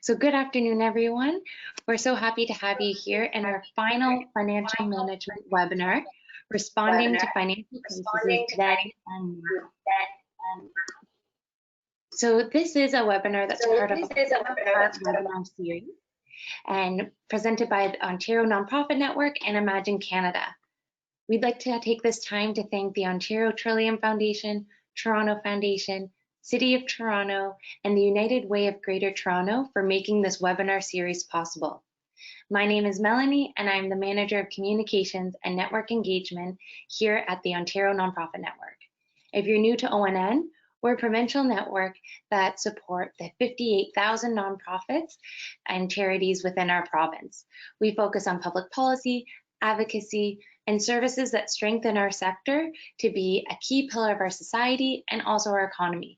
So good afternoon, everyone. We're so happy to have you here in our final financial management webinar, Responding to Financial Crises Then and Now. So this is a webinar that's part of a four-part webinar series and presented by the Ontario Nonprofit Network and Imagine Canada. We'd like to take this time to thank the Ontario Trillium Foundation, Toronto Foundation, City of Toronto, and the United Way of Greater Toronto for making this webinar series possible. My name is Melanie, and I'm the Manager of Communications and Network Engagement here at the Ontario Nonprofit Network. If you're new to ONN, we're a provincial network that support the 58,000 nonprofits and charities within our province. We focus on public policy, advocacy, and services that strengthen our sector to be a key pillar of our society and also our economy.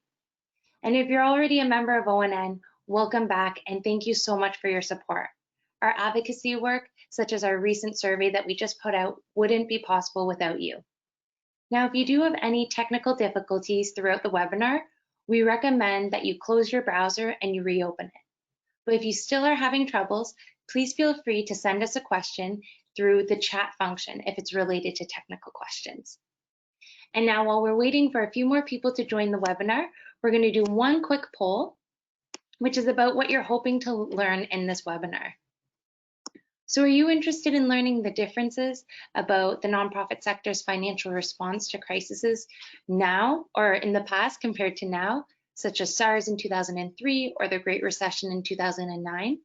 And if you're already a member of ONN, welcome back and thank you so much for your support. Our advocacy work, such as our recent survey that we just put out, wouldn't be possible without you. Now, if you do have any technical difficulties throughout the webinar, we recommend that you close your browser and you reopen it. But if you still are having troubles, please feel free to send us a question through the chat function if it's related to technical questions. And now, while we're waiting for a few more people to join the webinar, we're going to do one quick poll, which is about what you're hoping to learn in this webinar. So are you interested in learning the differences about the nonprofit sector's financial response to crises now or in the past compared to now, such as SARS in 2003 or the Great Recession in 2009?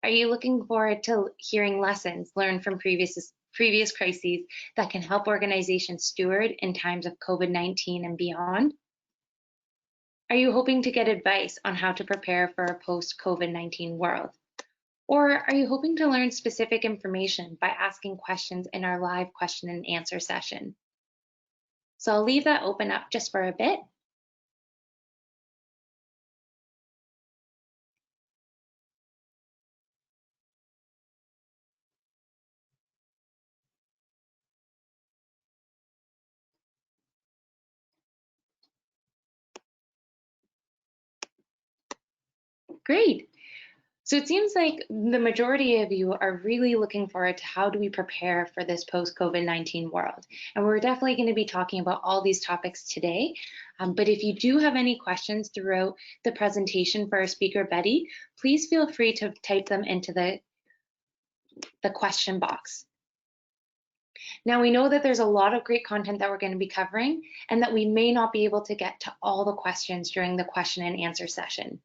Are you looking forward to hearing lessons learned from previous crises that can help organizations steward in times of COVID-19 and beyond? Are you hoping to get advice on how to prepare for a post-COVID-19 world? Or are you hoping to learn specific information by asking questions in our live question and answer session? So I'll leave that open up just for a bit. Great. So it seems like the majority of you are really looking forward to how do we prepare for this post-COVID-19 world. And we're definitely going to be talking about all these topics today. But if you do have any questions throughout the presentation for our speaker, Betty, please feel free to type them into the question box. Now, we know that there's a lot of great content that we're going to be covering and that we may not be able to get to all the questions during the question and answer session.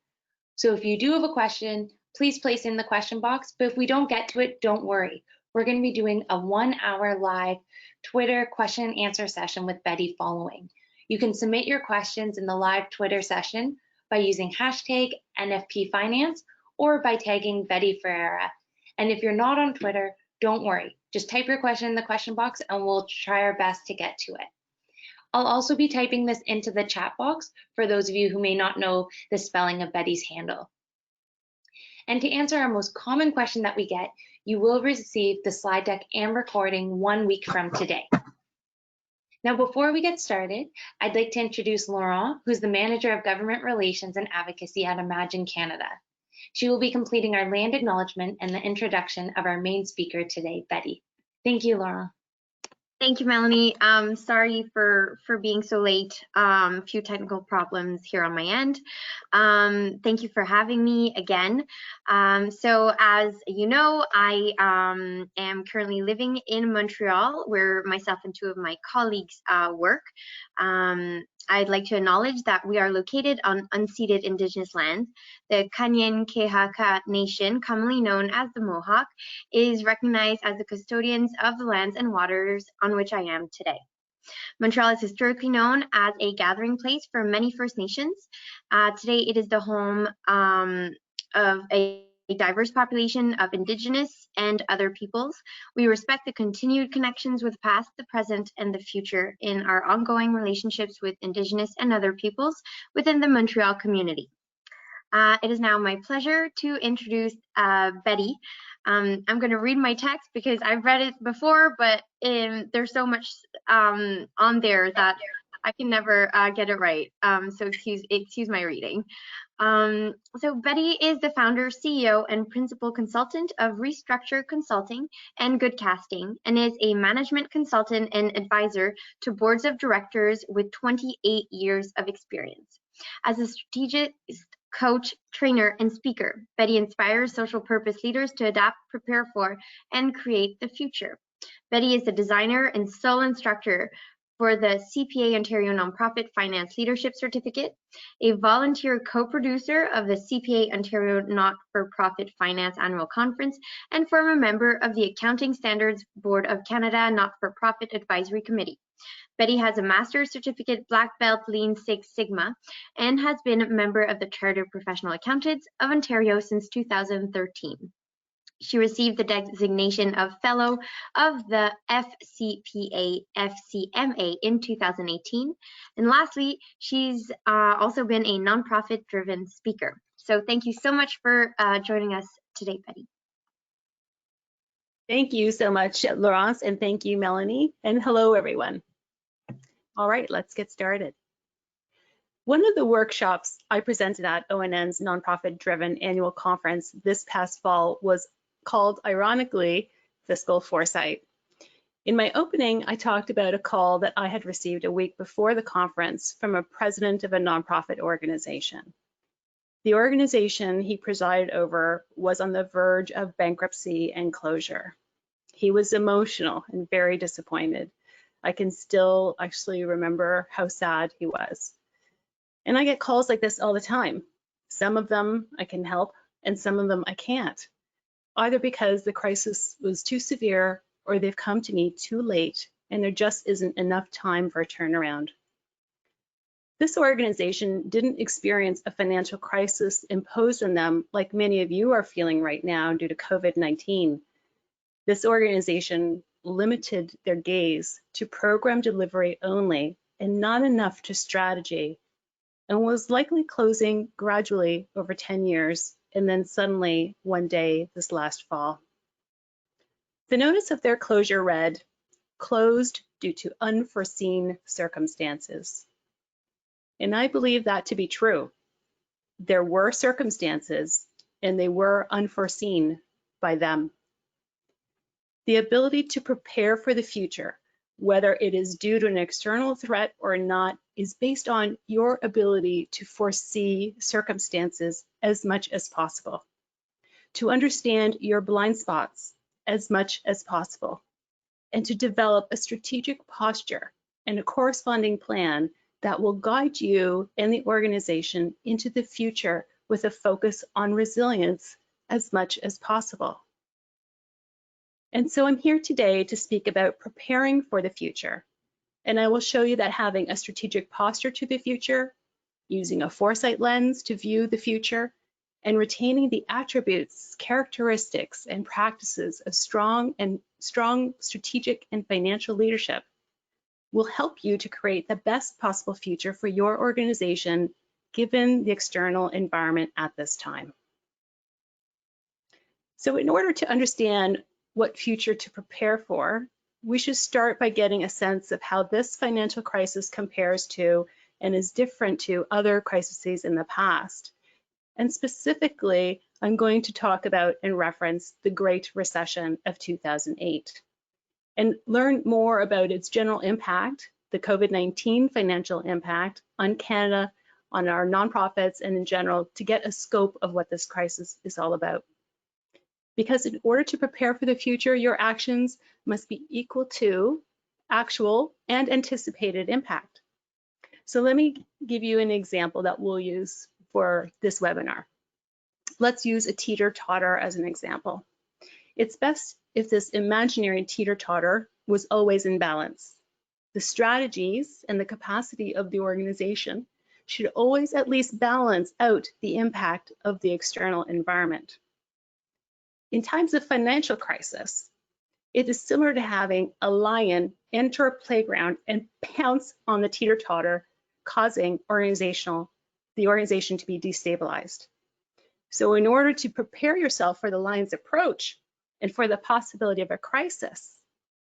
So if you do have a question, please place in the question box, but if we don't get to it, don't worry. We're going to be doing a 1-hour live Twitter question and answer session with Betty following. You can submit your questions in the live Twitter session by using hashtag NFPFinance or by tagging Betty Ferreira. And if you're not on Twitter, don't worry. Just type your question in the question box and we'll try our best to get to it. I'll also be typing this into the chat box for those of you who may not know the spelling of Betty's handle. And to answer our most common question that we get, you will receive the slide deck and recording 1 week from today. Now, before we get started, I'd like to introduce Laurent, who's the Manager of Government Relations and Advocacy at Imagine Canada. She will be completing our land acknowledgement and the introduction of our main speaker today, Betty. Thank you, Laurent. Thank you, Melanie. Sorry for being so late. A few technical problems here on my end. Thank you for having me again. So as you know, I am currently living in Montreal, where myself and 2 of my colleagues work. I'd like to acknowledge that we are located on unceded Indigenous lands. The Kanien'kehá:ka Nation, commonly known as the Mohawk, is recognized as the custodians of the lands and waters on which I am today. Montreal is historically known as a gathering place for many First Nations. Today, it is the home of a diverse population of Indigenous and other peoples. We respect the continued connections with the past, the present, and the future in our ongoing relationships with Indigenous and other peoples within the Montreal community. It is now my pleasure to introduce Betty. I'm going to read my text because I've read it before, but there's so much on there that I can never get it right. So excuse my reading. So Betty is the founder, CEO, and principal consultant of Restructure Consulting and Goodcasting, and is a management consultant and advisor to boards of directors with 28 years of experience. As a strategist, coach, trainer, and speaker, Betty inspires social purpose leaders to adapt, prepare for, and create the future. Betty is the designer and sole instructor for the CPA Ontario Nonprofit Finance Leadership Certificate, a volunteer co-producer of the CPA Ontario Not-for-Profit Finance Annual Conference, and former member of the Accounting Standards Board of Canada Not-for-Profit Advisory Committee. Betty has a master's certificate, Black Belt Lean Six Sigma, and has been a member of the Chartered Professional Accountants of Ontario since 2013. She received the designation of Fellow of the FCPA FCMA in 2018. And lastly, she's also been a nonprofit-driven speaker. So thank you so much for joining us today, Betty. Thank you so much, Laurence, and thank you, Melanie, and hello, everyone. All right, let's get started. One of the workshops I presented at ONN's nonprofit-driven annual conference this past fall was called, ironically, Fiscal Foresight. In my opening, I talked about a call that I had received a week before the conference from a president of a nonprofit organization. The organization he presided over was on the verge of bankruptcy and closure. He was emotional and very disappointed. I can still actually remember how sad he was. And I get calls like this all the time. Some of them I can help, and some of them I can't, either because the crisis was too severe or they've come to me too late and there just isn't enough time for a turnaround. This organization didn't experience a financial crisis imposed on them like many of you are feeling right now due to COVID-19. This organization limited their gaze to program delivery only and not enough to strategy, and was likely closing gradually over 10 years and then suddenly one day this last fall. The notice of their closure read, "Closed due to unforeseen circumstances." And I believe that to be true. There were circumstances and they were unforeseen by them. The ability to prepare for the future, whether it is due to an external threat or not, is based on your ability to foresee circumstances as much as possible, to understand your blind spots as much as possible, and to develop a strategic posture and a corresponding plan that will guide you and the organization into the future with a focus on resilience as much as possible. And so I'm here today to speak about preparing for the future. And I will show you that having a strategic posture to the future, using a foresight lens to view the future, and retaining the attributes, characteristics, and practices of strong strategic and financial leadership will help you to create the best possible future for your organization given the external environment at this time. So in order to understand what future to prepare for, we should start by getting a sense of how this financial crisis compares to and is different to other crises in the past. And specifically, I'm going to talk about and reference the Great Recession of 2008 and learn more about its general impact, the COVID-19 financial impact on Canada, on our nonprofits, and in general, to get a scope of what this crisis is all about. Because in order to prepare for the future, your actions must be equal to actual and anticipated impact. So let me give you an example that we'll use for this webinar. Let's use a teeter-totter as an example. It's best if this imaginary teeter-totter was always in balance. The strategies and the capacity of the organization should always at least balance out the impact of the external environment. In times of financial crisis, it is similar to having a lion enter a playground and pounce on the teeter-totter, causing the organization to be destabilized. So in order to prepare yourself for the lion's approach and for the possibility of a crisis,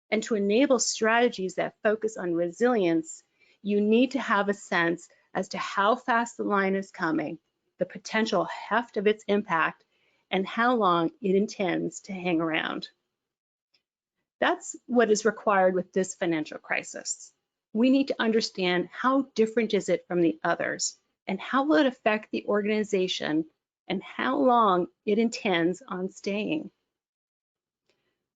and to enable strategies that focus on resilience, you need to have a sense as to how fast the line is coming, the potential heft of its impact, and how long it intends to hang around. That's what is required with this financial crisis. We need to understand how different is it from the others, and how will it affect the organization, and how long it intends on staying.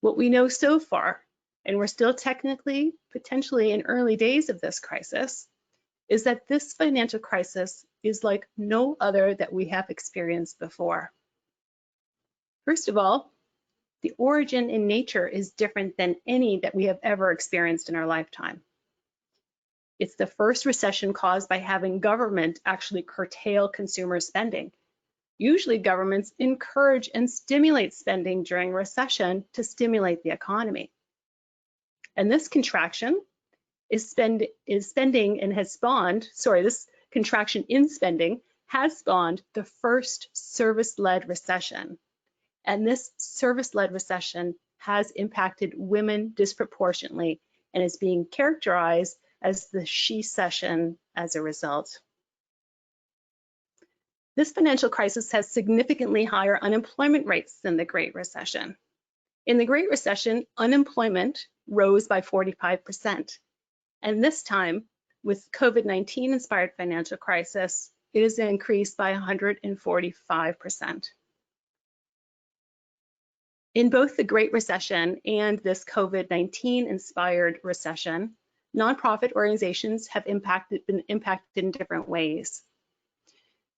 What we know so far, and we're still technically, potentially in early days of this crisis, is that this financial crisis is like no other that we have experienced before. First of all, the origin in nature is different than any that we have ever experienced in our lifetime. It's the first recession caused by having government actually curtail consumer spending. Usually governments encourage and stimulate spending during recession to stimulate the economy. And this contraction is spending and has spawned, this contraction in spending has spawned the first service-led recession. And this service-led recession has impacted women disproportionately and is being characterized as the she-cession as a result. This financial crisis has significantly higher unemployment rates than the Great Recession. In the Great Recession, unemployment rose by 45%. And this time, with COVID-19 inspired financial crisis, it has increased by 145%. In both the Great Recession and this COVID-19 inspired recession, nonprofit organizations have been impacted in different ways.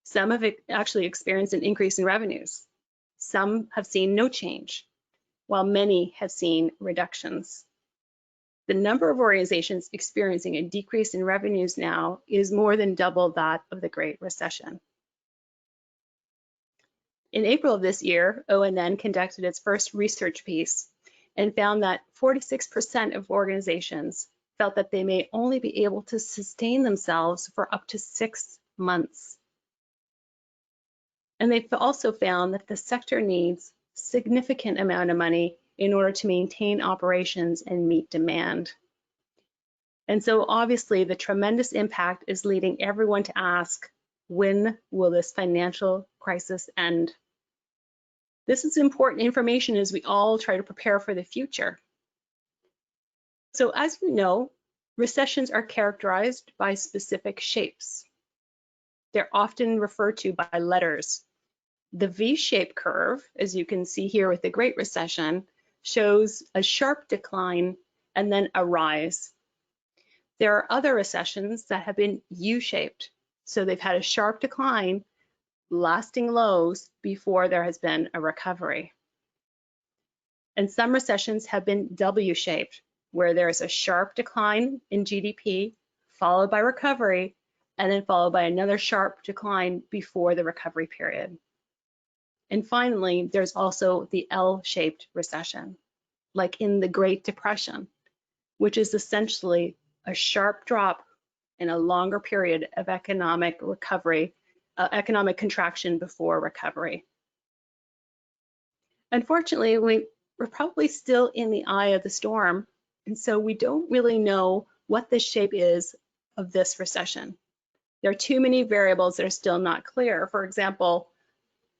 Some have actually experienced an increase in revenues. Some have seen no change, while many have seen reductions. The number of organizations experiencing a decrease in revenues now is more than double that of the Great Recession. In April of this year, ONN conducted its first research piece and found that 46% of organizations felt that they may only be able to sustain themselves for up to 6 months. And they've also found that the sector needs significant amount of money in order to maintain operations and meet demand. And so obviously the tremendous impact is leading everyone to ask, when will this financial crisis end? This is important information as we all try to prepare for the future. So as you know, recessions are characterized by specific shapes. They're often referred to by letters. The V-shaped curve, as you can see here with the Great Recession, shows a sharp decline and then a rise. There are other recessions that have been U-shaped. So they've had a sharp decline, lasting lows before there has been a recovery. And some recessions have been W-shaped, where there's a sharp decline in GDP, followed by recovery, and then followed by another sharp decline before the recovery period. And finally, there's also the L-shaped recession, like in the Great Depression, which is essentially a sharp drop in a longer period of economic recovery, economic contraction before recovery. Unfortunately, we're probably still in the eye of the storm, and so we don't really know what the shape is of this recession. There are too many variables that are still not clear. For example,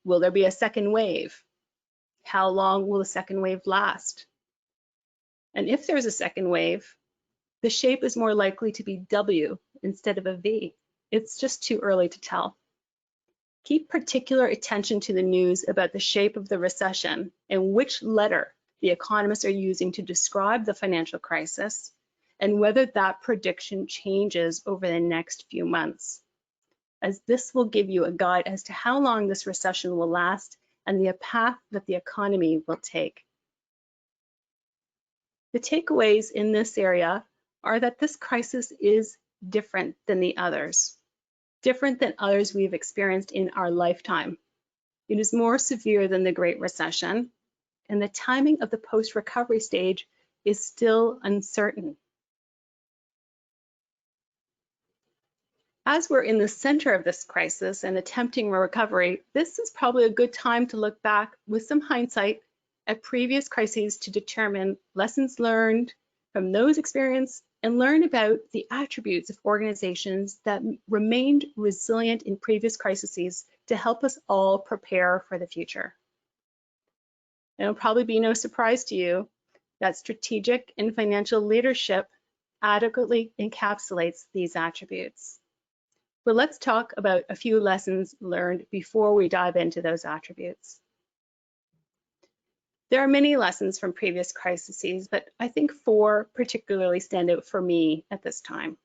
will there be a second wave? How long will the second wave last? And if there's a second wave, the shape is more likely to be W instead of a V. It's just too early to tell. Keep particular attention to the news about the shape of the recession and which letter the economists are using to describe the financial crisis, and whether that prediction changes over the next few months, as this will give you a guide as to how long this recession will last and the path that the economy will take. The takeaways in this area are that this crisis is different than the others, different than others we've experienced in our lifetime. It is more severe than the Great Recession, and the timing of the post-recovery stage is still uncertain. As we're in the center of this crisis and attempting recovery, this is probably a good time to look back with some hindsight at previous crises to determine lessons learned from those experiences and learn about the attributes of organizations that remained resilient in previous crises to help us all prepare for the future. It'll probably be no surprise to you that strategic and financial leadership adequately encapsulates these attributes. But let's talk about a few lessons learned before we dive into those attributes. There are many lessons from previous crises, but I think 4 particularly stand out for me at this time.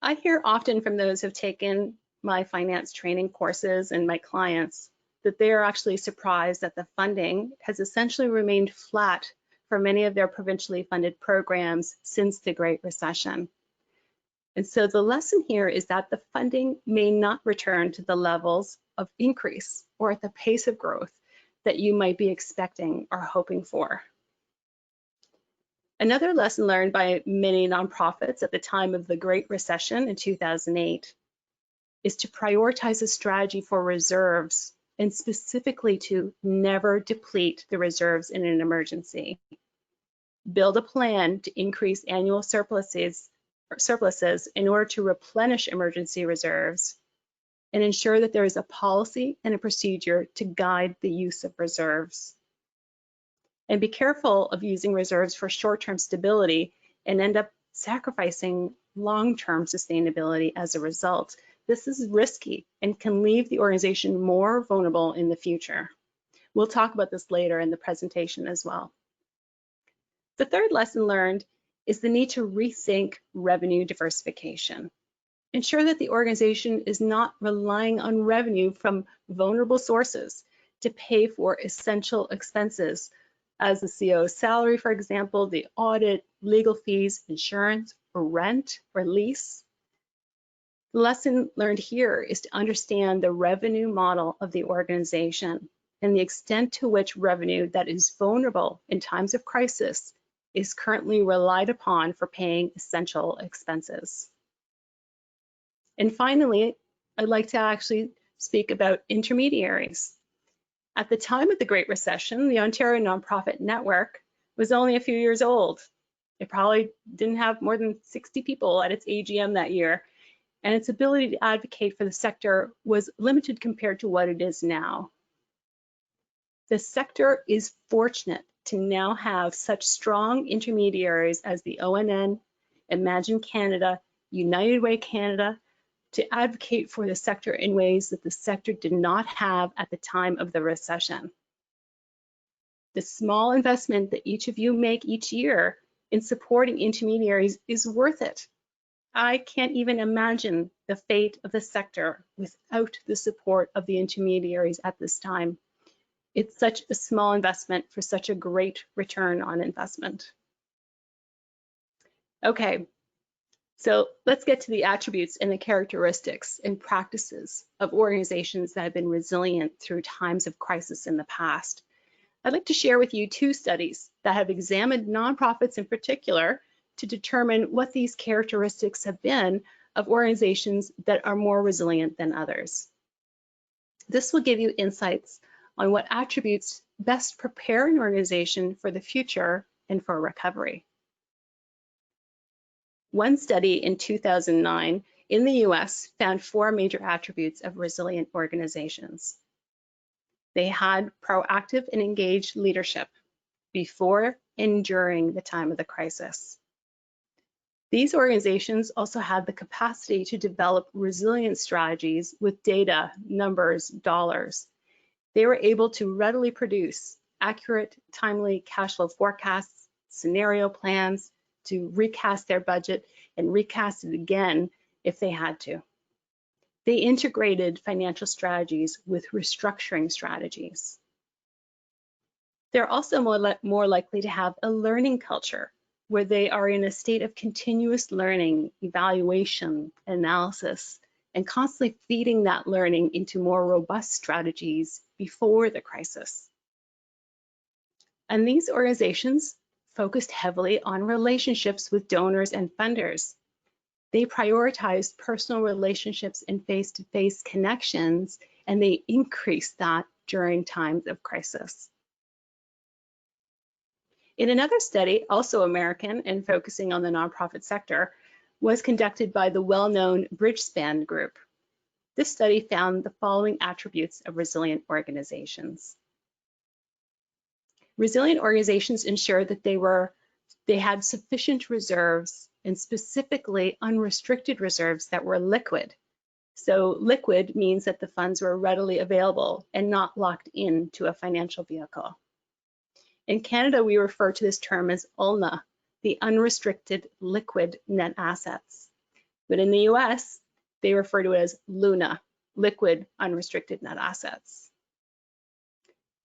I hear often from those who've taken my finance training courses and my clients that they are actually surprised that the funding has essentially remained flat for many of their provincially funded programs since the Great Recession. And so the lesson here is that the funding may not return to the levels of increase or at the pace of growth that you might be expecting or hoping for. Another lesson learned by many nonprofits at the time of the Great Recession in 2008 is to prioritize a strategy for reserves, and specifically to never deplete the reserves in an emergency. Build a plan to increase annual surpluses in order to replenish emergency reserves, and ensure that there is a policy and a procedure to guide the use of reserves. And be careful of using reserves for short-term stability and end up sacrificing long-term sustainability as a result. This is risky and can leave the organization more vulnerable in the future. We'll talk about this later in the presentation as well. The third lesson learned is the need to rethink revenue diversification. Ensure that the organization is not relying on revenue from vulnerable sources to pay for essential expenses, as the CEO's salary, for example, the audit, legal fees, insurance, or rent or lease. The lesson learned here is to understand the revenue model of the organization and the extent to which revenue that is vulnerable in times of crisis is currently relied upon for paying essential expenses. And finally, I'd like to actually speak about intermediaries. At the time of the Great Recession, the Ontario Nonprofit Network was only a few years old. It probably didn't have more than 60 people at its AGM that year, and its ability to advocate for the sector was limited compared to what it is now. The sector is fortunate to now have such strong intermediaries as the ONN, Imagine Canada, United Way Canada, to advocate for the sector in ways that the sector did not have at the time of the recession. The small investment that each of you make each year in supporting intermediaries is worth it. I can't even imagine the fate of the sector without the support of the intermediaries at this time. It's such a small investment for such a great return on investment. Okay, so let's get to the attributes and the characteristics and practices of organizations that have been resilient through times of crisis in the past. I'd like to share with you 2 studies that have examined nonprofits in particular to determine what these characteristics have been of organizations that are more resilient than others. This will give you insights on what attributes best prepare an organization for the future and for recovery. One study in 2009 in the US found 4 major attributes of resilient organizations. They had proactive and engaged leadership before and during the time of the crisis. These organizations also had the capacity to develop resilient strategies with data, numbers, dollars. They were able to readily produce accurate, timely cash flow forecasts, scenario plans, to recast their budget and recast it again if they had to. They integrated financial strategies with restructuring strategies. They're also more likely to have a learning culture where they are in a state of continuous learning, evaluation, analysis, and constantly feeding that learning into more robust strategies before the crisis. And these organizations focused heavily on relationships with donors and funders. They prioritized personal relationships and face-to-face connections, and they increased that during times of crisis. In another study, also American and focusing on the nonprofit sector, was conducted by the well-known Bridgespan Group. This study found the following attributes of resilient organizations. Resilient organizations ensured that they had sufficient reserves, and specifically unrestricted reserves that were liquid. So liquid means that the funds were readily available and not locked into a financial vehicle. In Canada, we refer to this term as ULNA, the unrestricted liquid net assets. But in the US, they refer to it as LUNA, liquid unrestricted net assets.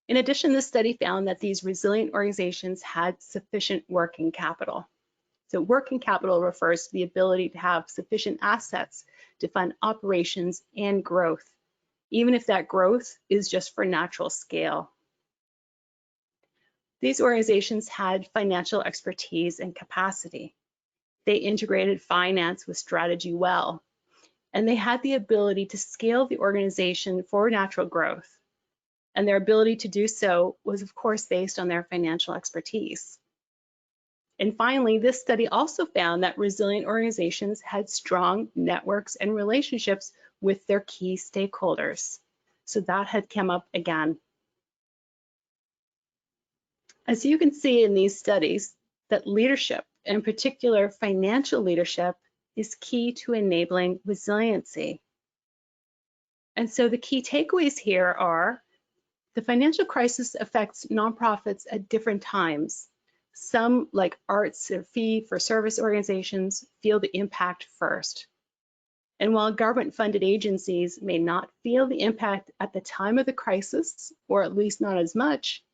In addition, this study found that these resilient organizations had sufficient working capital. So working capital refers to the ability to have sufficient assets to fund operations and growth, even if that growth is just for natural scale. These organizations had financial expertise and capacity. They integrated finance with strategy well, and they had the ability to scale the organization for natural growth. And their ability to do so was, of course, based on their financial expertise. And finally, this study also found that resilient organizations had strong networks and relationships with their key stakeholders. So that had come up again. As you can see in these studies, that leadership, in particular financial leadership, is key to enabling resiliency. And so the key takeaways here are the financial crisis affects nonprofits at different times. Some, like arts or fee-for-service organizations, feel the impact first. And while government-funded agencies may not feel the impact at the time of the crisis, or at least not as much,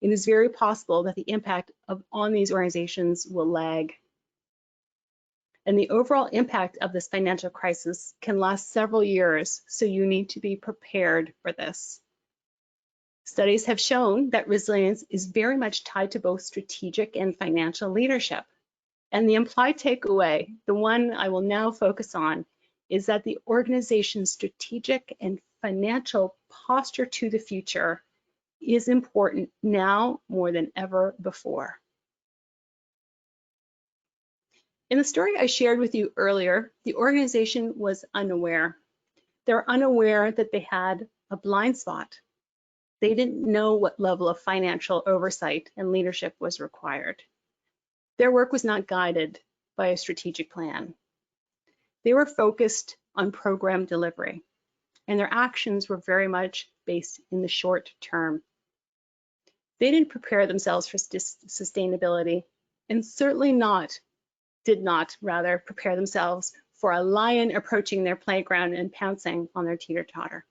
it is very possible that the impact on these organizations will lag. And the overall impact of this financial crisis can last several years, so you need to be prepared for this. Studies have shown that resilience is very much tied to both strategic and financial leadership. And the implied takeaway, the one I will now focus on, is that the organization's strategic and financial posture to the future is important now more than ever before. In the story I shared with you earlier, the organization was unaware. They're unaware that they had a blind spot. They didn't know what level of financial oversight and leadership was required. Their work was not guided by a strategic plan. They were focused on program delivery, and their actions were very much based in the short term. They didn't prepare themselves for sustainability, and certainly did not prepare themselves for a lion approaching their playground and pouncing on their teeter-totter.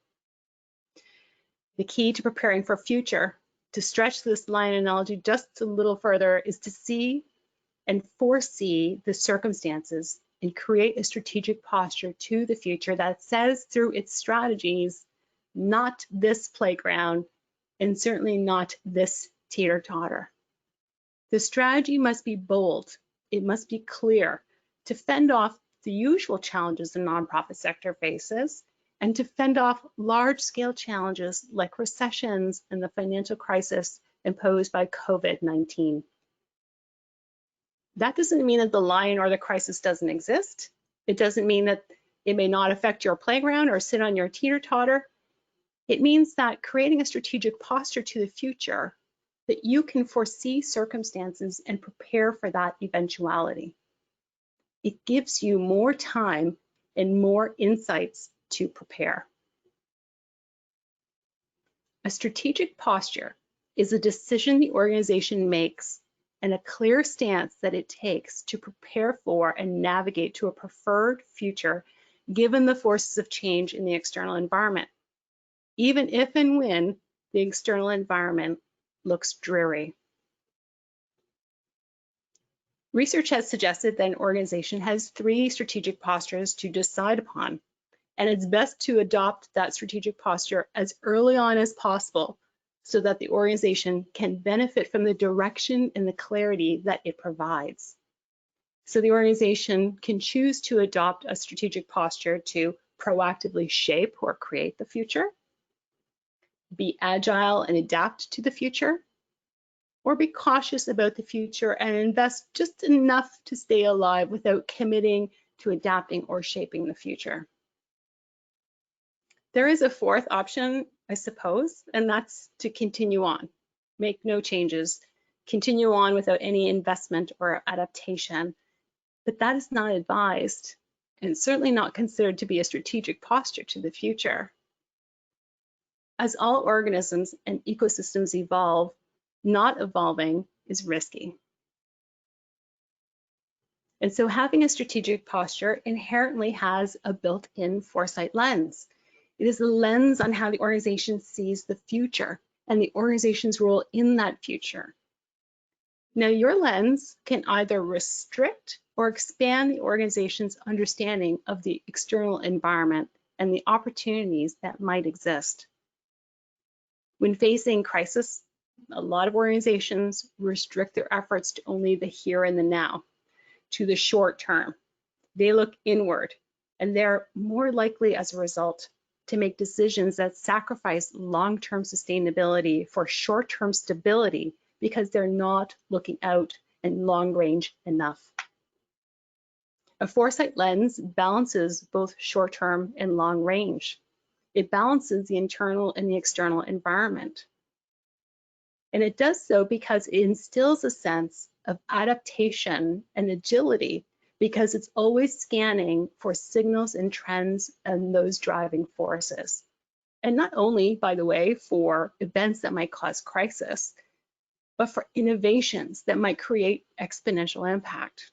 The key to preparing for future, to stretch this lion analogy just a little further, is to see and foresee the circumstances and create a strategic posture to the future that says through its strategies, not this playground, and certainly not this teeter-totter. The strategy must be bold. It must be clear to fend off the usual challenges the nonprofit sector faces, and to fend off large-scale challenges like recessions and the financial crisis imposed by COVID-19. That doesn't mean that the lion or the crisis doesn't exist. It doesn't mean that it may not affect your playground or sit on your teeter-totter. It means that creating a strategic posture to the future, that you can foresee circumstances and prepare for that eventuality. It gives you more time and more insights to prepare. A strategic posture is a decision the organization makes and a clear stance that it takes to prepare for and navigate to a preferred future given the forces of change in the external environment, even if and when the external environment looks dreary. Research has suggested that an organization has 3 strategic postures to decide upon, and it's best to adopt that strategic posture as early on as possible so that the organization can benefit from the direction and the clarity that it provides. So the organization can choose to adopt a strategic posture to proactively shape or create the future, be agile and adapt to the future, or be cautious about the future and invest just enough to stay alive without committing to adapting or shaping the future. There is a fourth option, I suppose, and that's to continue on, make no changes, continue on without any investment or adaptation. But that is not advised and certainly not considered to be a strategic posture to the future. As all organisms and ecosystems evolve, not evolving is risky. And so having a strategic posture inherently has a built-in foresight lens. It is a lens on how the organization sees the future and the organization's role in that future. Now, your lens can either restrict or expand the organization's understanding of the external environment and the opportunities that might exist. When facing crisis, a lot of organizations restrict their efforts to only the here and the now, to the short term. They look inward, and they're more likely as a result to make decisions that sacrifice long-term sustainability for short-term stability because they're not looking out and long range enough. A foresight lens balances both short-term and long range. It balances the internal and the external environment. And it does so because it instills a sense of adaptation and agility because it's always scanning for signals and trends and those driving forces. And not only, by the way, for events that might cause crisis, but for innovations that might create exponential impact.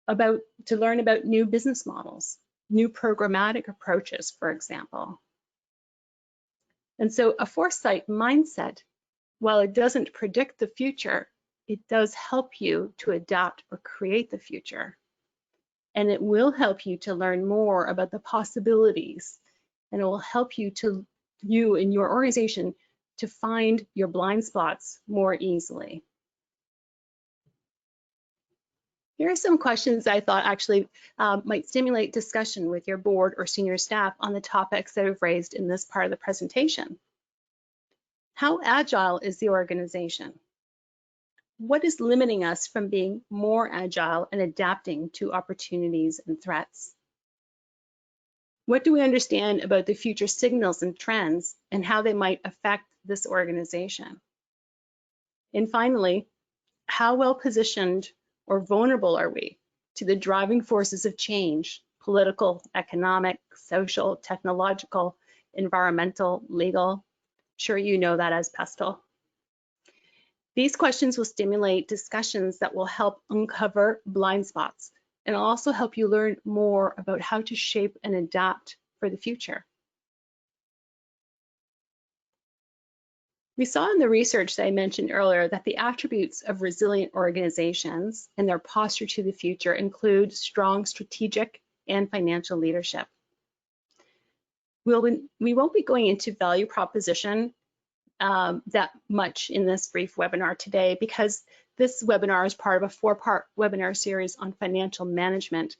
To learn about new business models, new programmatic approaches, for example. And so a foresight mindset, while it doesn't predict the future, it does help you to adapt or create the future. And it will help you to learn more about the possibilities, and it will help you in your organization to find your blind spots more easily. Here are some questions I thought actually might stimulate discussion with your board or senior staff on the topics that I've raised in this part of the presentation. How agile is the organization? What is limiting us from being more agile and adapting to opportunities and threats? What do we understand about the future signals and trends and how they might affect this organization? And finally, how well positioned or vulnerable are we to the driving forces of change, political, economic, social, technological, environmental, legal? Sure, you know that as PESTLE. These questions will stimulate discussions that will help uncover blind spots and also help you learn more about how to shape and adapt for the future. We saw in the research that I mentioned earlier that the attributes of resilient organizations and their posture to the future include strong strategic and financial leadership. We won't be going into value proposition that much in this brief webinar today because this webinar is part of a 4-part webinar series on financial management,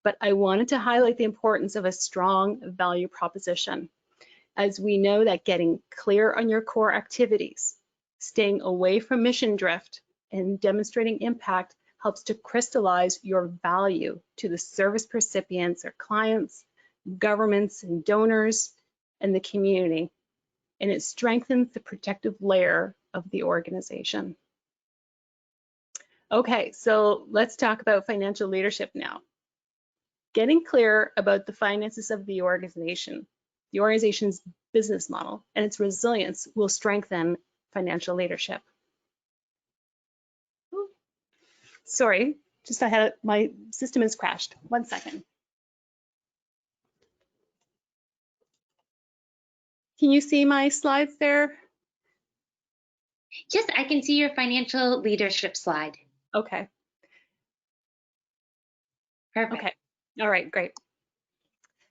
but I wanted to highlight the importance of a strong value proposition, as we know that getting clear on your core activities, staying away from mission drift, and demonstrating impact helps to crystallize your value to the service recipients or clients, governments and donors, and the community. And it strengthens the protective layer of the organization. Okay, so let's talk about financial leadership now. Getting clear about the finances of the organization's business model and its resilience will strengthen financial leadership. Sorry, my system has crashed. 1 second. Can you see my slides there? Yes, I can see your financial leadership slide. Okay. Perfect. Okay. All right, great.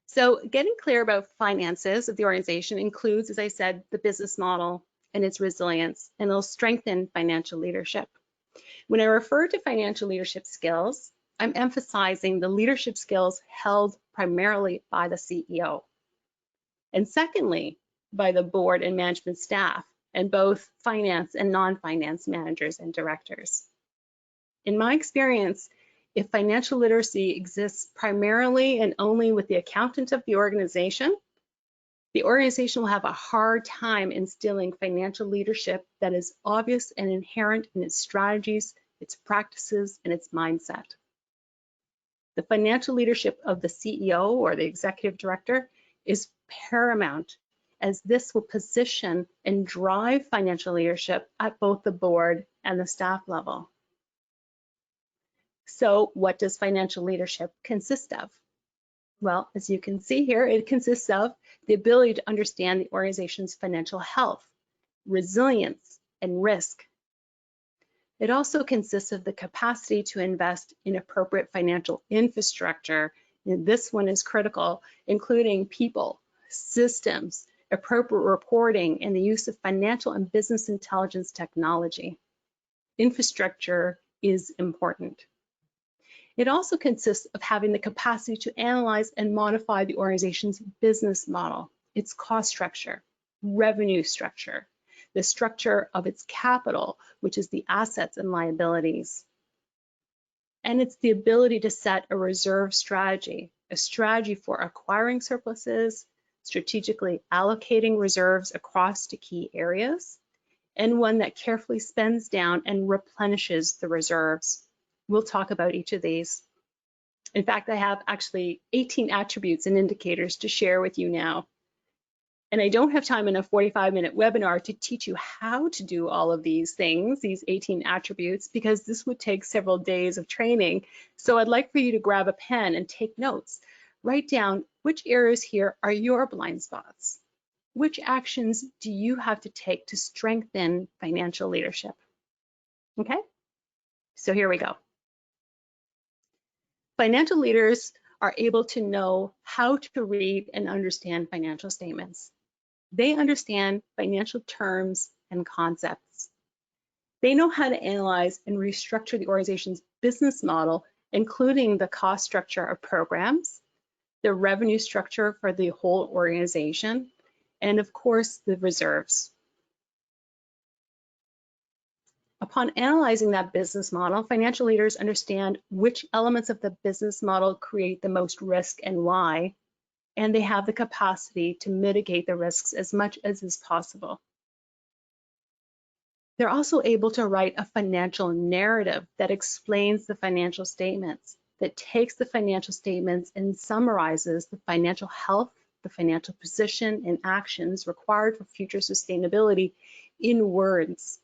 So getting clear about finances of the organization includes, as I said, the business model and its resilience, and it'll strengthen financial leadership. When I refer to financial leadership skills, I'm emphasizing the leadership skills held primarily by the CEO. And secondly, by the board and management staff and both finance and non-finance managers and directors. In my experience, if financial literacy exists primarily and only with the accountant of the organization will have a hard time instilling financial leadership that is obvious and inherent in its strategies, its practices, and its mindset. The financial leadership of the CEO or the executive director is paramount, as this will position and drive financial leadership at both the board and the staff level. So what does financial leadership consist of? Well, as you can see here, it consists of the ability to understand the organization's financial health, resilience, and risk. It also consists of the capacity to invest in appropriate financial infrastructure. And this one is critical, including people, systems, appropriate reporting, and the use of financial and business intelligence technology. Infrastructure is important. It also consists of having the capacity to analyze and modify the organization's business model, its cost structure, revenue structure, the structure of its capital, which is the assets and liabilities. And it's the ability to set a reserve strategy, a strategy for acquiring surpluses, strategically allocating reserves across to key areas, and one that carefully spends down and replenishes the reserves. We'll talk about each of these. In fact, I have actually 18 attributes and indicators to share with you now. And I don't have time in a 45-minute webinar to teach you how to do all of these things, these 18 attributes, because this would take several days of training. So I'd like for you to grab a pen and take notes. Write down which areas here are your blind spots. Which actions do you have to take to strengthen financial leadership? Okay, so here we go. Financial leaders are able to know how to read and understand financial statements. They understand financial terms and concepts. They know how to analyze and restructure the organization's business model, including the cost structure of programs, the revenue structure for the whole organization, and of course, the reserves. Upon analyzing that business model, financial leaders understand which elements of the business model create the most risk and why, and they have the capacity to mitigate the risks as much as is possible. They're also able to write a financial narrative that explains the financial statements, that takes the financial statements and summarizes the financial health, the financial position, and actions required for future sustainability in words.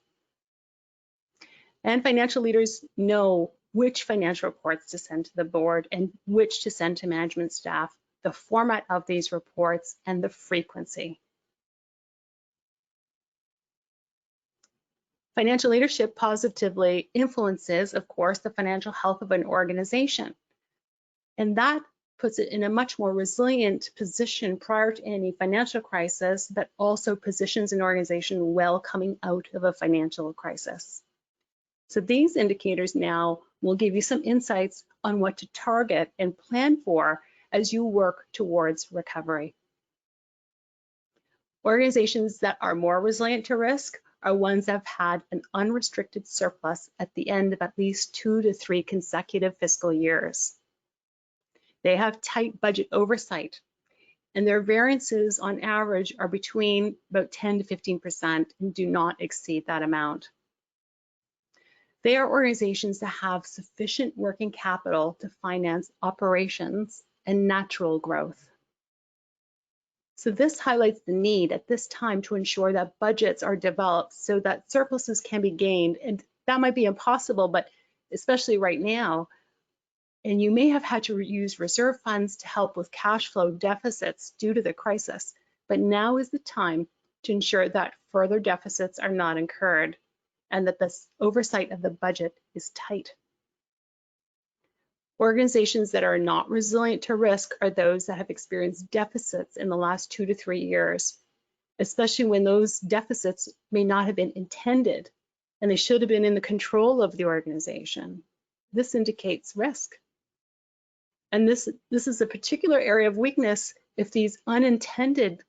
And financial leaders know which financial reports to send to the board and which to send to management staff, the format of these reports, and the frequency. Financial leadership positively influences, of course, the financial health of an organization. And that puts it in a much more resilient position prior to any financial crisis, but also positions an organization well coming out of a financial crisis. So these indicators now will give you some insights on what to target and plan for as you work towards recovery. Organizations that are more resilient to risk are ones that have had an unrestricted surplus at the end of at least 2 to 3 consecutive fiscal years. They have tight budget oversight, and their variances on average are between about 10 to 15% and do not exceed that amount. They are organizations that have sufficient working capital to finance operations and natural growth. So this highlights the need at this time to ensure that budgets are developed so that surpluses can be gained. And that might be impossible, but especially right now, and you may have had to use reserve funds to help with cash flow deficits due to the crisis. But now is the time to ensure that further deficits are not incurred and that the oversight of the budget is tight. Organizations that are not resilient to risk are those that have experienced deficits in the last 2 to 3 years, especially when those deficits may not have been intended and they should have been in the control of the organization. This indicates risk. And this is a particular area of weakness if these unintended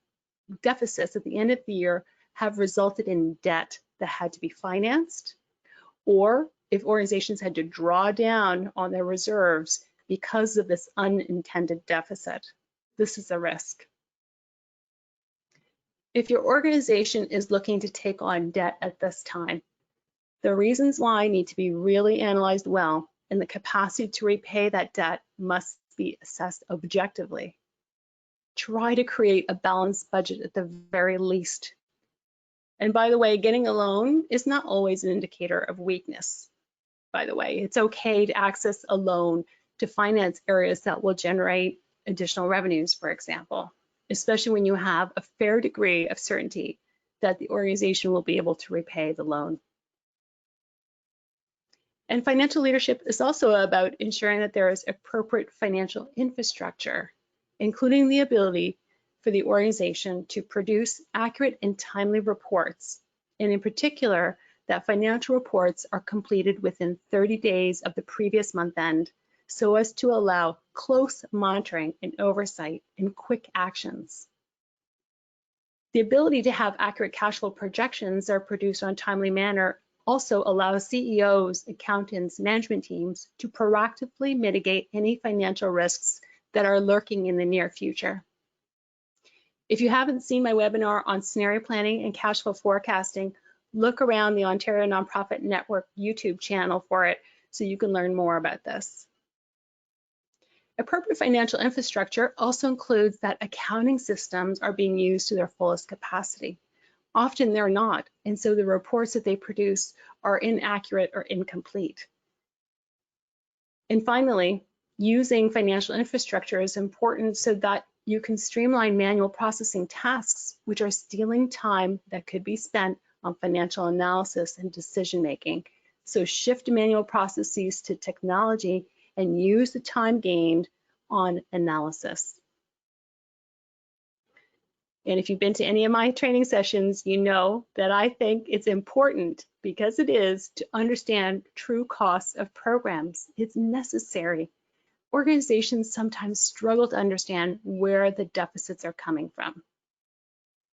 deficits at the end of the year have resulted in debt that had to be financed, or if organizations had to draw down on their reserves because of this unintended deficit. This is a risk. If your organization is looking to take on debt at this time, the reasons why need to be really analyzed well, and the capacity to repay that debt must be assessed objectively. Try to create a balanced budget at the very least. And by the way, getting a loan is not always an indicator of weakness. By the way, it's okay to access a loan to finance areas that will generate additional revenues, for example, especially when you have a fair degree of certainty that the organization will be able to repay the loan. And financial leadership is also about ensuring that there is appropriate financial infrastructure, including the ability for the organization to produce accurate and timely reports, and in particular, that financial reports are completed within 30 days of the previous month end, so as to allow close monitoring and oversight and quick actions. The ability to have accurate cash flow projections that are produced on a timely manner also allows CEOs, accountants, management teams to proactively mitigate any financial risks that are lurking in the near future. If you haven't seen my webinar on scenario planning and cash flow forecasting, look around the Ontario Nonprofit Network YouTube channel for it so you can learn more about this. Appropriate financial infrastructure also includes that accounting systems are being used to their fullest capacity. Often they're not, and so the reports that they produce are inaccurate or incomplete. And finally, using financial infrastructure is important so that you can streamline manual processing tasks, which are stealing time that could be spent on financial analysis and decision making. So shift manual processes to technology and use the time gained on analysis. And if you've been to any of my training sessions, you know that I think it's important, because it is, to understand true costs of programs. It's necessary. Organizations sometimes struggle to understand where the deficits are coming from.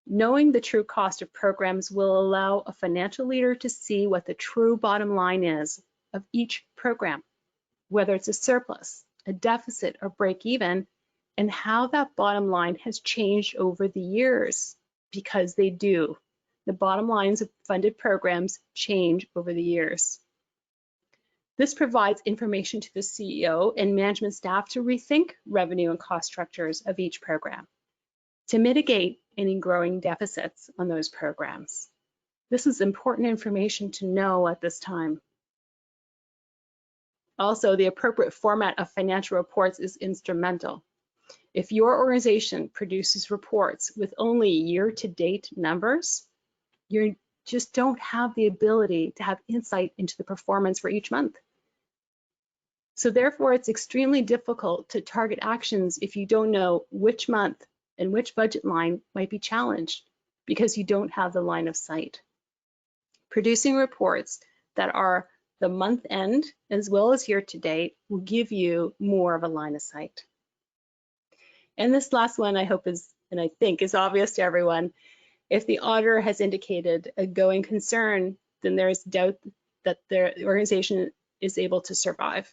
Knowing the true cost of programs will allow a financial leader to see what the true bottom line is of each program, whether it's a surplus, a deficit, or break even, and how that bottom line has changed over the years, because they do. The bottom lines of funded programs change over the years. This provides information to the CEO and management staff to rethink revenue and cost structures of each program, to mitigate any growing deficits on those programs. This is important information to know at this time. Also, the appropriate format of financial reports is instrumental. If your organization produces reports with only year-to-date numbers, you just don't have the ability to have insight into the performance for each month. So therefore, it's extremely difficult to target actions if you don't know which month and which budget line might be challenged, because you don't have the line of sight. Producing reports that are the month end as well as year to date will give you more of a line of sight. And this last one I hope is, and I think is obvious to everyone. If the auditor has indicated a going concern, then there is doubt that the organization is able to survive.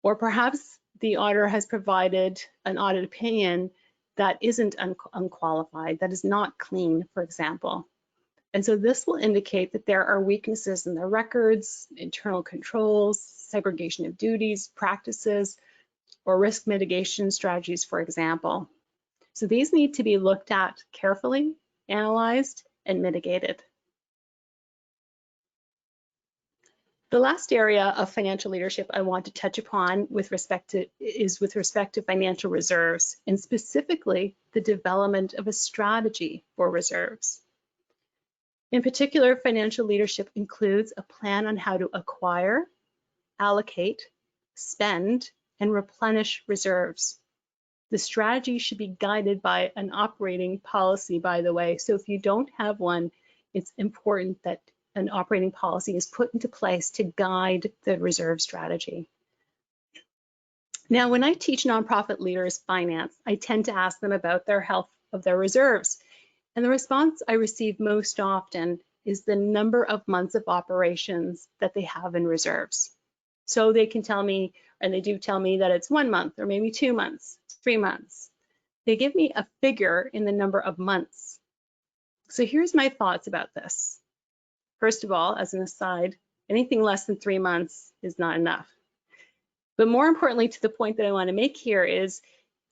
Or perhaps the auditor has provided an audit opinion that isn't unqualified, that is not clean, for example. And so this will indicate that there are weaknesses in the records, internal controls, segregation of duties, practices, or risk mitigation strategies, for example. So these need to be looked at carefully, analyzed, and mitigated. The last area of financial leadership I want to touch upon with respect to financial reserves, and specifically the development of a strategy for reserves. In particular, financial leadership includes a plan on how to acquire, allocate, spend, and replenish reserves. The strategy should be guided by an operating policy, by the way. So if you don't have one, it's important that an operating policy is put into place to guide the reserve strategy. Now, when I teach nonprofit leaders finance, I tend to ask them about their health of their reserves. And the response I receive most often is the number of months of operations that they have in reserves. So they can tell me, and they do tell me, that it's 1 month or maybe 2 months, 3 months. They give me a figure in the number of months. So here's my thoughts about this. First of all, as an aside, anything less than 3 months is not enough. But more importantly, to the point that I want to make here is,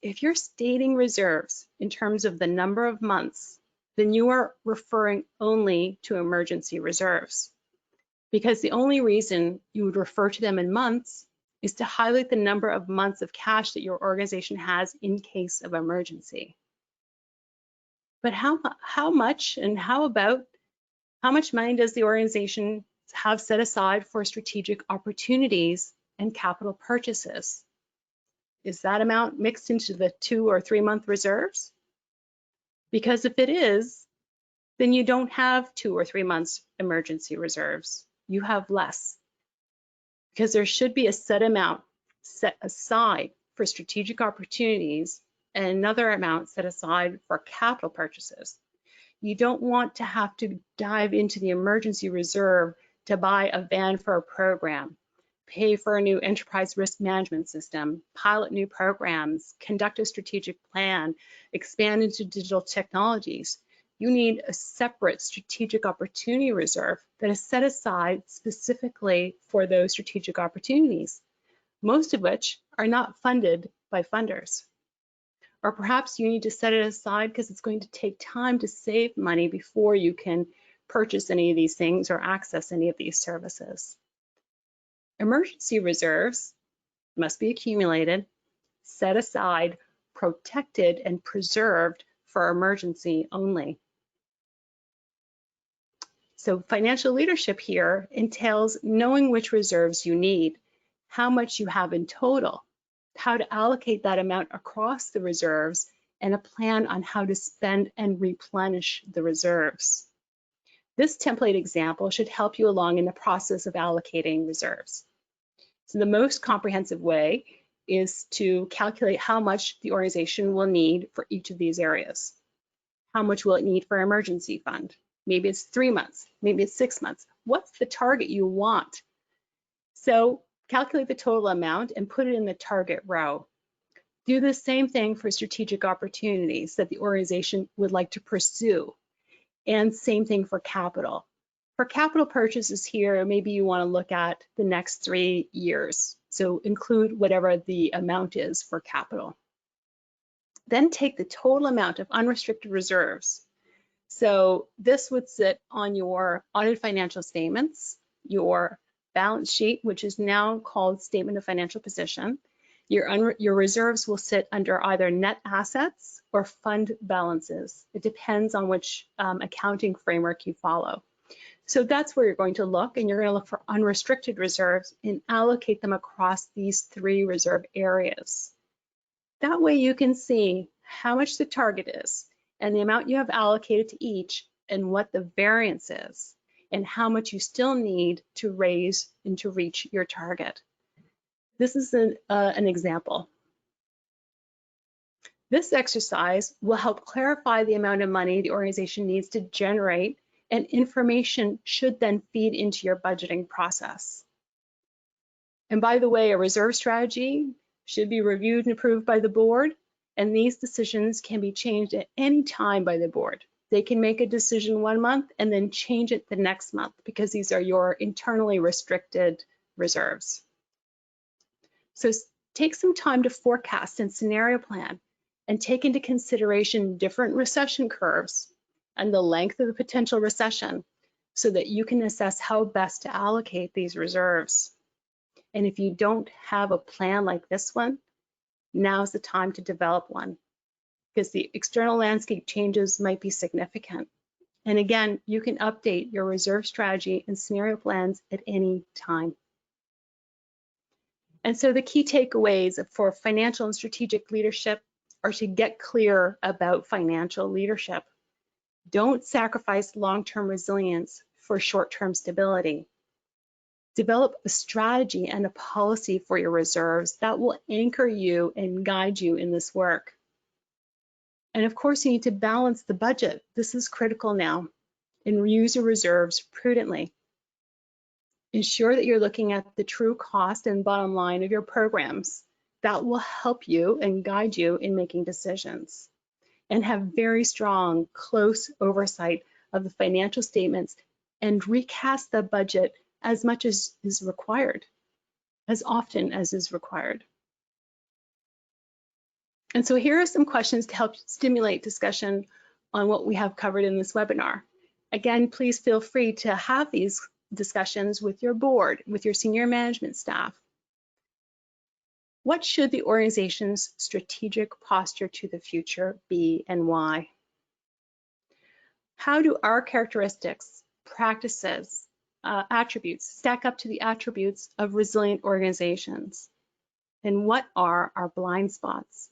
if you're stating reserves in terms of the number of months, then you are referring only to emergency reserves. Because the only reason you would refer to them in months is to highlight the number of months of cash that your organization has in case of emergency. But how much money does the organization have set aside for strategic opportunities and capital purchases? Is that amount mixed into the 2 or 3 month reserves? Because if it is, then you don't have 2 or 3 months emergency reserves. You have less. Because there should be a set amount set aside for strategic opportunities and another amount set aside for capital purchases. You don't want to have to dive into the emergency reserve to buy a van for a program, pay for a new enterprise risk management system, pilot new programs, conduct a strategic plan, expand into digital technologies. You need a separate strategic opportunity reserve that is set aside specifically for those strategic opportunities, most of which are not funded by funders. Or perhaps you need to set it aside because it's going to take time to save money before you can purchase any of these things or access any of these services. Emergency reserves must be accumulated, set aside, protected, and preserved for emergency only. So financial leadership here entails knowing which reserves you need, how much you have in total, how to allocate that amount across the reserves, and a plan on how to spend and replenish the reserves. This template example should help you along in the process of allocating reserves. So the most comprehensive way is to calculate how much the organization will need for each of these areas. How much will it need for emergency fund? Maybe it's 3 months, maybe it's 6 months. What's the target you want? So calculate the total amount and put it in the target row. Do the same thing for strategic opportunities that the organization would like to pursue. And same thing for capital. For capital purchases here, maybe you want to look at the next 3 years. So include whatever the amount is for capital. Then take the total amount of unrestricted reserves. So this would sit on your audited financial statements, your balance sheet, which is now called statement of financial position. Your reserves will sit under either net assets or fund balances. It depends on which accounting framework you follow. So that's where you're going to look, and you're going to look for unrestricted reserves and allocate them across these 3 reserve areas. That way you can see how much the target is and the amount you have allocated to each and what the variance is and how much you still need to raise and to reach your target. This is an example. This exercise will help clarify the amount of money the organization needs to generate, and information should then feed into your budgeting process. And by the way, a reserve strategy should be reviewed and approved by the board, and these decisions can be changed at any time by the board. They can make a decision 1 month and then change it the next month because these are your internally restricted reserves. So take some time to forecast and scenario plan and take into consideration different recession curves and the length of the potential recession so that you can assess how best to allocate these reserves. And if you don't have a plan like this one, now's the time to develop one because the external landscape changes might be significant. And again, you can update your reserve strategy and scenario plans at any time. And so the key takeaways for financial and strategic leadership are to get clear about financial leadership. Don't sacrifice long-term resilience for short-term stability. Develop a strategy and a policy for your reserves that will anchor you and guide you in this work. And of course, you need to balance the budget. This is critical now. And use your reserves prudently. Ensure that you're looking at the true cost and bottom line of your programs. That will help you and guide you in making decisions. And have very strong, close oversight of the financial statements and recast the budget as much as is required, as often as is required. And so here are some questions to help stimulate discussion on what we have covered in this webinar. Again, please feel free to have these discussions with your board, with your senior management staff. What should the organization's strategic posture to the future be and why? How do our characteristics, practices, attributes stack up to the attributes of resilient organizations? And what are our blind spots?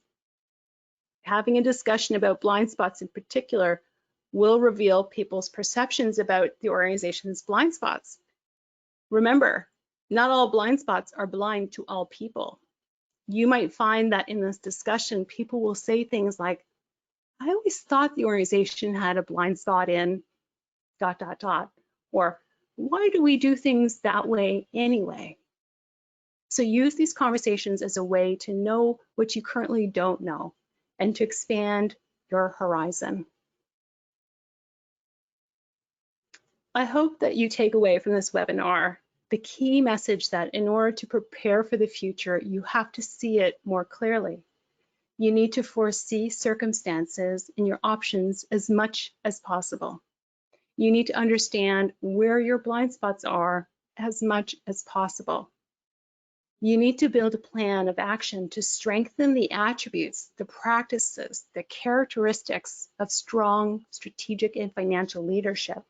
Having a discussion about blind spots in particular will reveal people's perceptions about the organization's blind spots. Remember, not all blind spots are blind to all people. You might find that in this discussion, people will say things like, I always thought the organization had a blind spot in ... or why do we do things that way anyway? So use these conversations as a way to know what you currently don't know and to expand your horizon. I hope that you take away from this webinar the key message that in order to prepare for the future, you have to see it more clearly. You need to foresee circumstances and your options as much as possible. You need to understand where your blind spots are as much as possible. You need to build a plan of action to strengthen the attributes, the practices, the characteristics of strong strategic and financial leadership,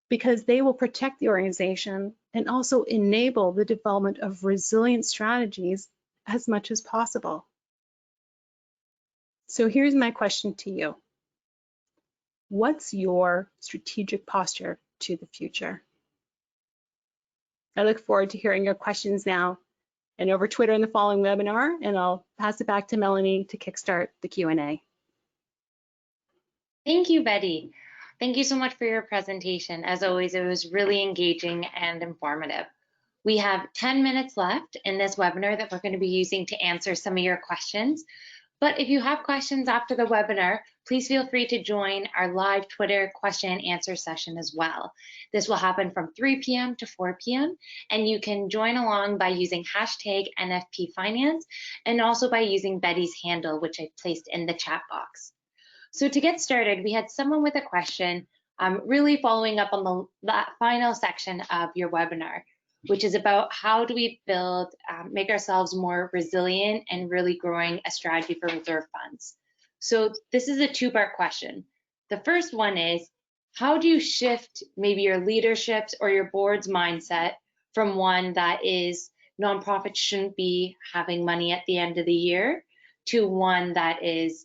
because they will protect the organization and also enable the development of resilient strategies as much as possible. So here's my question to you. What's your strategic posture to the future? I look forward to hearing your questions now and over Twitter in the following webinar, and I'll pass it back to Melanie to kickstart the Q&A. Thank you, Betty. Thank you so much for your presentation. As always, it was really engaging and informative. We have 10 minutes left in this webinar that we're going to be using to answer some of your questions. But if you have questions after the webinar, please feel free to join our live Twitter question and answer session as well. This will happen from 3 p.m. to 4 p.m. and you can join along by using hashtag NFPfinance and also by using Betty's handle, which I placed in the chat box. So to get started, we had someone with a question really following up on that final section of your webinar, which is about how do we build, make ourselves more resilient and really growing a strategy for reserve funds. So this is a two-part question. The first one is, how do you shift maybe your leadership's or your board's mindset from one that is nonprofits shouldn't be having money at the end of the year to one that is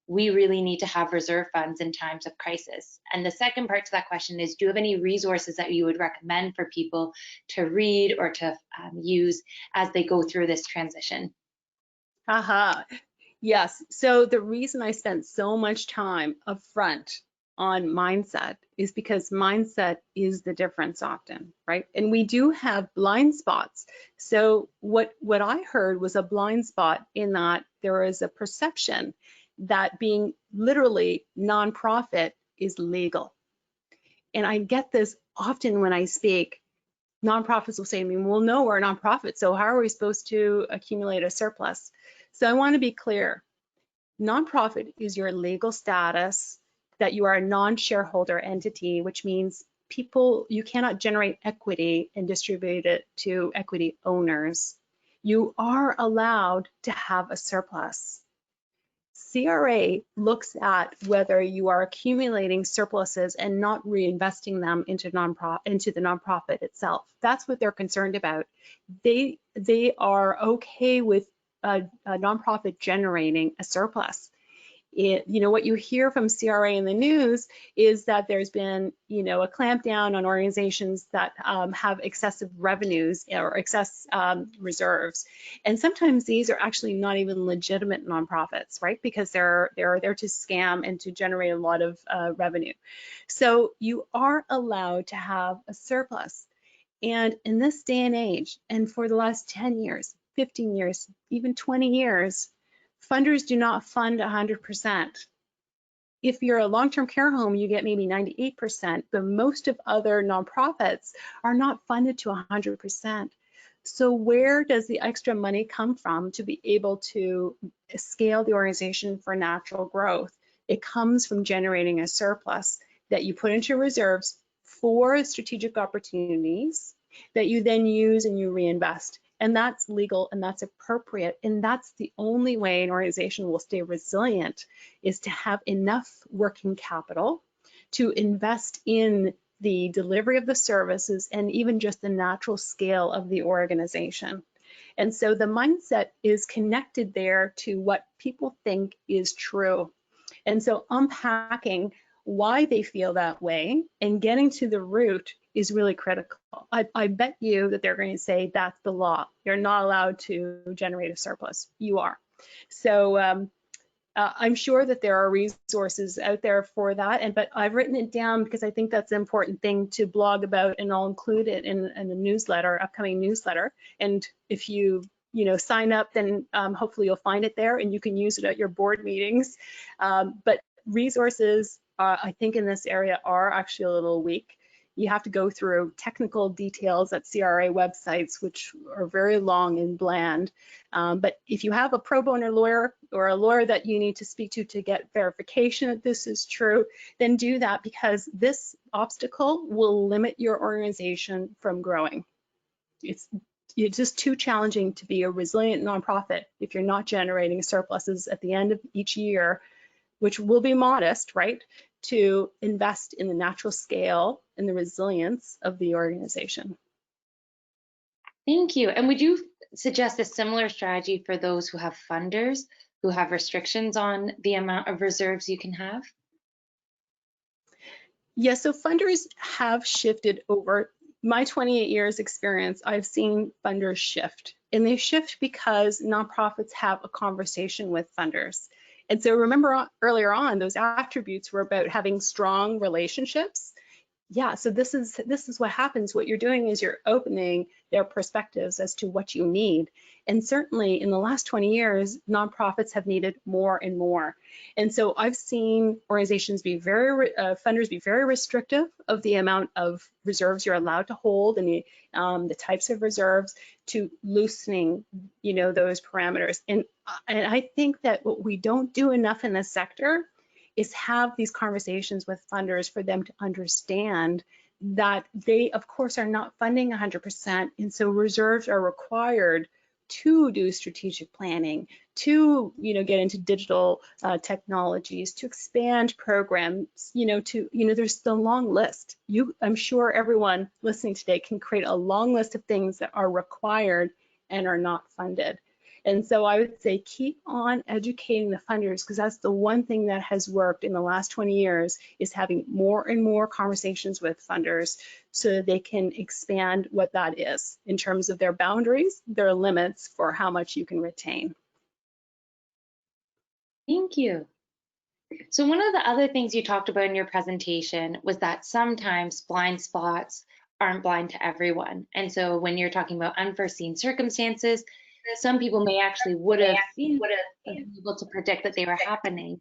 we really need to have reserve funds in times of crisis? And the second part to that question is, do you have any resources that you would recommend for people to read or to use as they go through this transition? Yes, so the reason I spent so much time upfront on mindset is because mindset is the difference often, right? And we do have blind spots. So what I heard was a blind spot in that there is a perception that being literally nonprofit is legal. And I get this often when I speak. Nonprofits will say to me, well, no, we're a nonprofit, so how are we supposed to accumulate a surplus? So I want to be clear. Nonprofit is your legal status that you are a non-shareholder entity, which means you cannot generate equity and distribute it to equity owners. You are allowed to have a surplus. CRA looks at whether you are accumulating surpluses and not reinvesting them into the nonprofit itself. That's what they're concerned about. They are okay with a nonprofit generating a surplus. what you hear from CRA in the news is that there's been, a clampdown on organizations that have excessive revenues or excess reserves. And sometimes these are actually not even legitimate nonprofits, right? Because they're there to scam and to generate a lot of revenue. So you are allowed to have a surplus. And in this day and age, and for the last 10 years, 15 years, even 20 years, funders do not fund 100%. If you're a long-term care home, you get maybe 98%, but most of other nonprofits are not funded to 100%. So where does the extra money come from to be able to scale the organization for natural growth? It comes from generating a surplus that you put into reserves for strategic opportunities that you then use and you reinvest. And that's legal and that's appropriate. And that's the only way an organization will stay resilient, is to have enough working capital to invest in the delivery of the services and even just the natural scale of the organization. And so the mindset is connected there to what people think is true. And so unpacking why they feel that way and getting to the root is really critical. I bet you that they're going to say that's the law. You're not allowed to generate a surplus. You are. So I'm sure that there are resources out there for that, but I've written it down because I think that's an important thing to blog about, and I'll include it in the newsletter, upcoming newsletter. And if you sign up, then hopefully you'll find it there and you can use it at your board meetings. But resources, I think in this area are actually a little weak. You have to go through technical details at CRA websites, which are very long and bland. But if you have a pro bono lawyer or a lawyer that you need to speak to get verification that this is true, then do that, because this obstacle will limit your organization from growing. It's just too challenging to be a resilient nonprofit if you're not generating surpluses at the end of each year, which will be modest, right, to invest in the natural scale and the resilience of the organization. Thank you. And would you suggest a similar strategy for those who have funders, who have restrictions on the amount of reserves you can have? Yes, so funders have shifted over my 28 years experience. I've seen funders shift, and they shift because nonprofits have a conversation with funders. And so remember earlier on, those attributes were about having strong relationships. Yeah, so this is what happens. What you're doing is you're opening their perspectives as to what you need. And certainly in the last 20 years, nonprofits have needed more and more. And so I've seen organizations be funders be very restrictive of the amount of reserves you're allowed to hold and the types of reserves, to loosening, those parameters. And I think that what we don't do enough in this sector is have these conversations with funders for them to understand that they, of course, are not funding 100%, and so reserves are required to do strategic planning, to get into digital technologies, to expand programs, there's the long list. I'm sure everyone listening today can create a long list of things that are required and are not funded. And so I would say keep on educating the funders, because that's the one thing that has worked in the last 20 years, is having more and more conversations with funders so that they can expand what that is in terms of their boundaries, their limits for how much you can retain. Thank you. So one of the other things you talked about in your presentation was that sometimes blind spots aren't blind to everyone. And so when you're talking about unforeseen circumstances, some people may actually would have been able to predict that they were happening.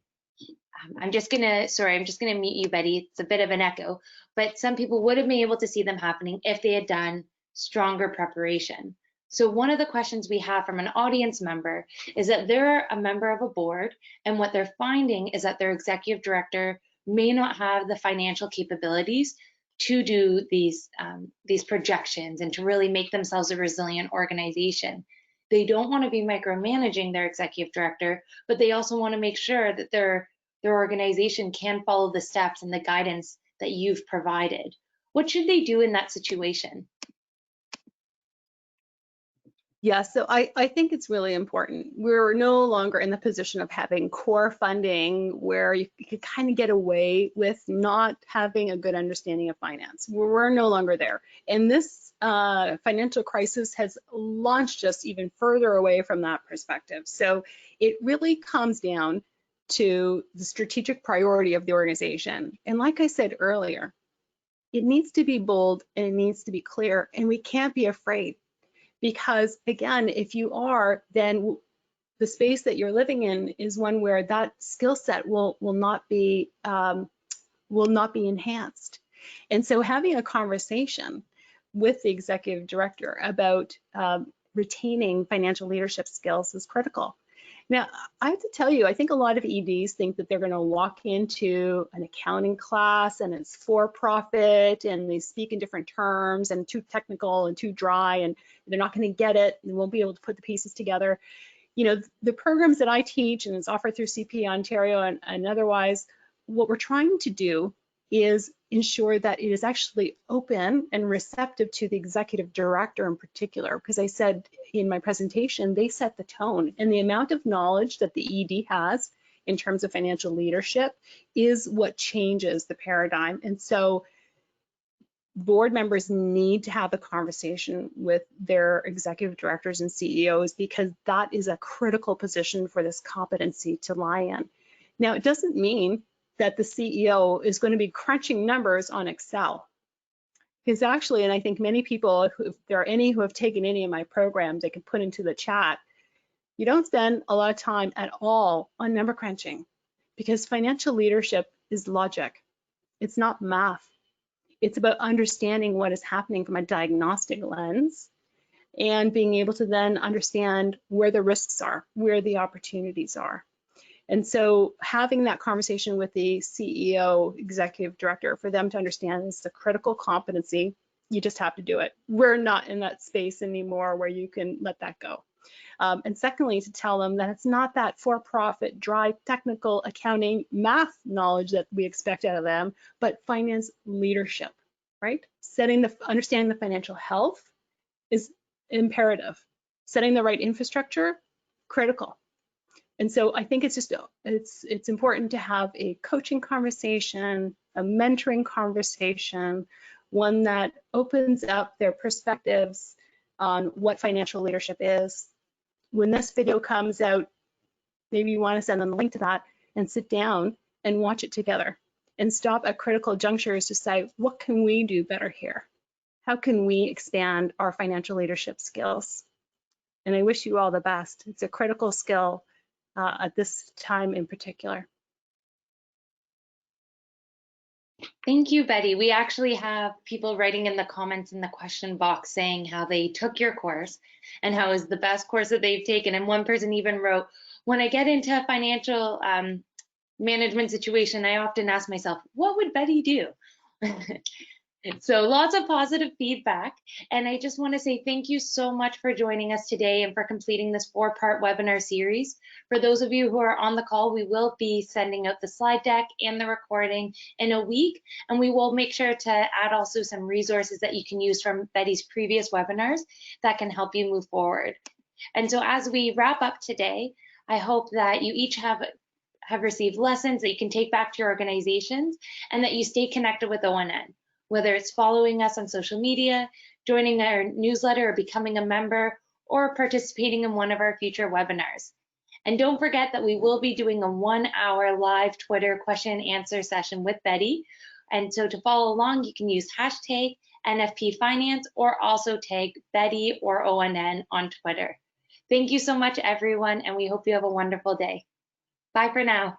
I'm just gonna mute you, Betty. It's a bit of an echo, but some people would have been able to see them happening if they had done stronger preparation. So one of the questions we have from an audience member is that they're a member of a board, and what they're finding is that their executive director may not have the financial capabilities to do these projections and to really make themselves a resilient organization. They don't want to be micromanaging their executive director, but they also want to make sure that their organization can follow the steps and the guidance that you've provided. What should they do in that situation? Yeah, so I think it's really important. We're no longer in the position of having core funding where you could kind of get away with not having a good understanding of finance. We're no longer there. And this financial crisis has launched us even further away from that perspective. So it really comes down to the strategic priority of the organization. And like I said earlier, it needs to be bold and it needs to be clear, and we can't be afraid. Because again, if you are, then the space that you're living in is one where that skill set will not be enhanced. And so having a conversation with the executive director about retaining financial leadership skills is critical. Now, I have to tell you, I think a lot of EDs think that they're going to walk into an accounting class and it's for profit and they speak in different terms and too technical and too dry and they're not going to get it and won't be able to put the pieces together. You know, the programs that I teach, and it's offered through CP Ontario and otherwise, what we're trying to do is ensure that it is actually open and receptive to the executive director in particular, because I said in my presentation, they set the tone, and the amount of knowledge that the ED has in terms of financial leadership is what changes the paradigm. And so board members need to have a conversation with their executive directors and CEOs, because that is a critical position for this competency to lie in. Now, it doesn't mean that the CEO is going to be crunching numbers on Excel. Because actually, and I think many people, if there are any who have taken any of my programs, they can put into the chat, you don't spend a lot of time at all on number crunching, because financial leadership is logic. It's not math. It's about understanding what is happening from a diagnostic lens and being able to then understand where the risks are, where the opportunities are. And so having that conversation with the CEO, executive director, for them to understand it's a critical competency, you just have to do it. We're not in that space anymore where you can let that go. And secondly, to tell them that it's not that for-profit, dry, technical accounting, math knowledge that we expect out of them, but finance leadership, right? Understanding the financial health is imperative. Setting the right infrastructure, critical. And so I think it's just, it's important to have a coaching conversation, a mentoring conversation, one that opens up their perspectives on what financial leadership is. When this video comes out, maybe you want to send them a link to that and sit down and watch it together and stop at critical junctures to say, what can we do better here? How can we expand our financial leadership skills? And I wish you all the best. It's a critical skill at this time in particular. Thank you, Betty. We actually have people writing in the comments in the question box saying how they took your course and how it was the best course that they've taken. And one person even wrote, when I get into a financial management situation, I often ask myself, what would Betty do? So lots of positive feedback. And I just want to say thank you so much for joining us today and for completing this 4-part webinar series. For those of you who are on the call, we will be sending out the slide deck and the recording in a week. And we will make sure to add also some resources that you can use from Betty's previous webinars that can help you move forward. And so as we wrap up today, I hope that you each have received lessons that you can take back to your organizations and that you stay connected with ONN. Whether it's following us on social media, joining our newsletter, or becoming a member, or participating in one of our future webinars. And don't forget that we will be doing a 1-hour live Twitter question and answer session with Betty. And so to follow along, you can use hashtag NFPfinance or also tag Betty or ONN on Twitter. Thank you so much, everyone, and we hope you have a wonderful day. Bye for now.